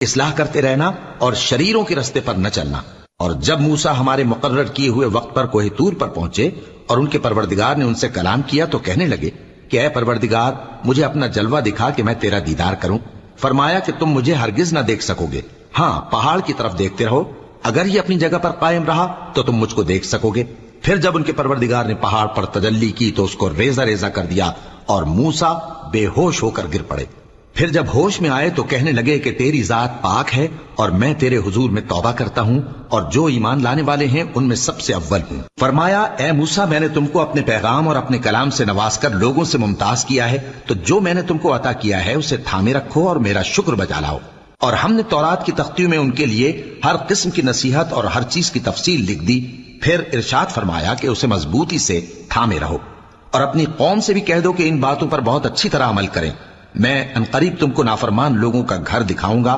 इस्लाह करते रहना और शरीरों के रास्ते पर न चलना। और जब मूसा हमारे मुकर्रर किए हुए वक्त पर कोहे तूर पर पहुंचे और उनके परवरदिगार ने उनसे कलाम किया तो कहने लगे कि ऐ परवरदिगार, मुझे अपना जलवा दिखा कि मैं तेरा दीदार करूं। फरमाया कि तुम मुझे हरगिज ना देख सकोगे, हाँ पहाड़ की तरफ देखते रहो, अगर ये अपनी जगह पर कायम रहा तो तुम मुझको देख सकोगे। फिर जब उनके परवरदिगार ने पहाड़ पर तजल्ली की तो उसको रेजा रेजा कर दिया और मूसा बेहोश होकर गिर पड़े। फिर जब होश में आए तो कहने लगे कि तेरी जात पाक है और मैं तेरे हुजूर में तौबा करता हूं और जो ईमान लाने वाले हैं उनमें सबसे अव्वल हूं। फरमाया, ए मूसा, मैंने तुमको अपने पैगाम और अपने कलाम से नवाजकर लोगों से मुमताज किया है, तो जो मैंने तुमको अता किया है उसे थामे रखो और मेरा शुक्र बजा लाओ। और हमने तौरात की तख्तियों में उनके लिए हर किस्म की नसीहत और हर चीज की तफसील लिख दी। फिर इरशाद फरमाया कि उसे मजबूती से थामे रहो और अपनी कौम से भी कह दो कि इन बातों पर बहुत अच्छी तरह अमल करें। मैं अनकरीब तुमको नाफरमान लोगों का घर दिखाऊंगा